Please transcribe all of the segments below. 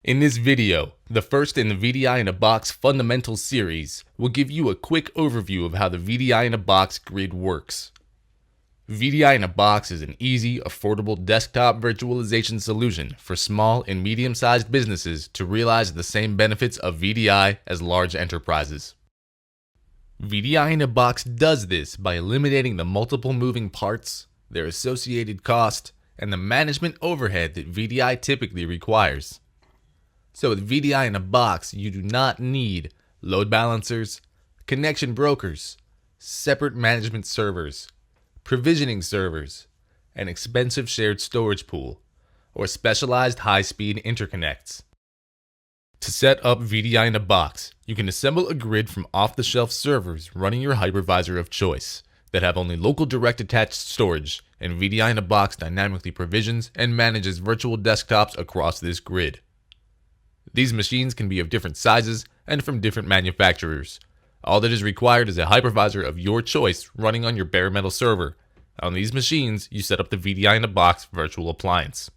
In this video, the first in the VDI-in-a-Box Fundamentals series, will give you a quick overview of how the VDI-in-a-Box grid works. VDI-in-a-Box is an easy, affordable desktop virtualization solution for small and medium-sized businesses to realize the same benefits of VDI as large enterprises. VDI-in-a-Box does this by eliminating the multiple moving parts, their associated cost, and the management overhead that VDI typically requires. So with VDI-in-a-Box, you do not need load balancers, connection brokers, separate management servers, provisioning servers, an expensive shared storage pool, or specialized high-speed interconnects. To set up VDI-in-a-Box, you can assemble a grid from off-the-shelf servers running your hypervisor of choice that have only local direct attached storage, and VDI-in-a-Box dynamically provisions and manages virtual desktops across this grid. These machines can be of different sizes and from different manufacturers. All that is required is a hypervisor of your choice running on your bare metal server. On these machines, you set up the VDI-in-a-Box virtual appliance.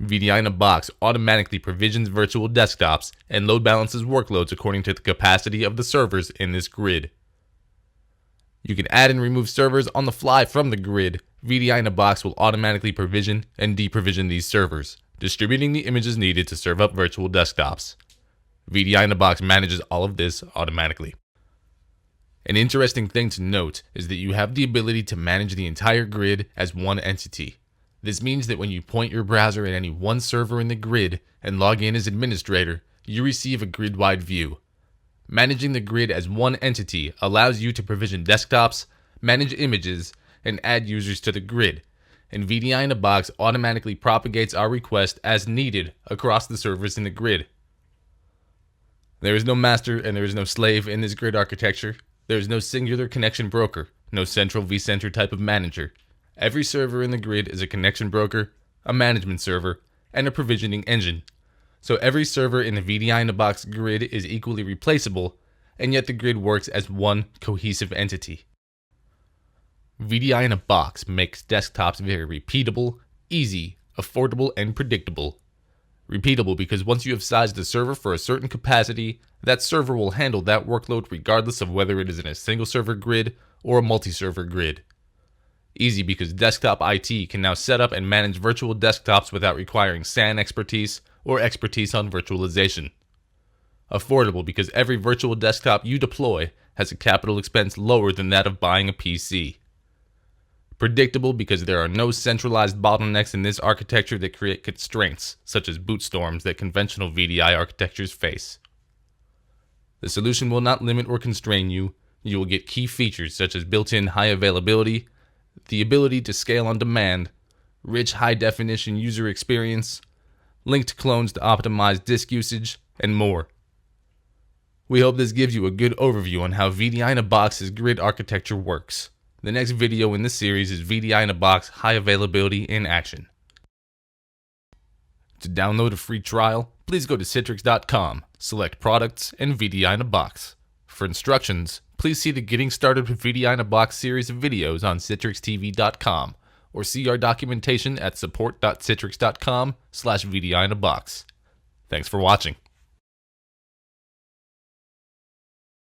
VDI-in-a-Box automatically provisions virtual desktops and load balances workloads according to the capacity of the servers in this grid. You can add and remove servers on the fly from the grid. VDI-in-a-Box will automatically provision and deprovision these servers, distributing the images needed to serve up virtual desktops. VDI-in-a-Box manages all of this automatically. An interesting thing to note is that you have the ability to manage the entire grid as one entity. This means that when you point your browser at any one server in the grid and log in as administrator, you receive a grid-wide view. Managing the grid as one entity allows you to provision desktops, manage images, and add users to the grid, and VDI-in-a-Box automatically propagates our request as needed across the servers in the grid. There is no master and there is no slave in this grid architecture. There is no singular connection broker, no central vCenter type of manager. Every server in the grid is a connection broker, a management server, and a provisioning engine. So every server in the VDI-in-a-Box grid is equally replaceable, and yet the grid works as one cohesive entity. VDI-in-a-Box makes desktops very repeatable, easy, affordable, and predictable. Repeatable because once you have sized a server for a certain capacity, that server will handle that workload regardless of whether it is in a single server grid or a multi-server grid. Easy because desktop IT can now set up and manage virtual desktops without requiring SAN expertise or expertise on virtualization. Affordable because every virtual desktop you deploy has a capital expense lower than that of buying a PC. Predictable because there are no centralized bottlenecks in this architecture that create constraints, such as boot storms that conventional VDI architectures face. The solution will not limit or constrain you. You will get key features such as built-in high availability, the ability to scale on demand, rich high-definition user experience, linked clones to optimize disk usage, and more. We hope this gives you a good overview on how VDI-in-a-Box's grid architecture works. The next video in this series is VDI-in-a-Box High Availability in Action. To download a free trial, please go to Citrix.com, select Products, and VDI-in-a-Box. For instructions, please see the Getting Started with VDI-in-a-Box series of videos on CitrixTV.com, or see our documentation at support.citrix.com/VDI-in-a-Box. Thanks for watching.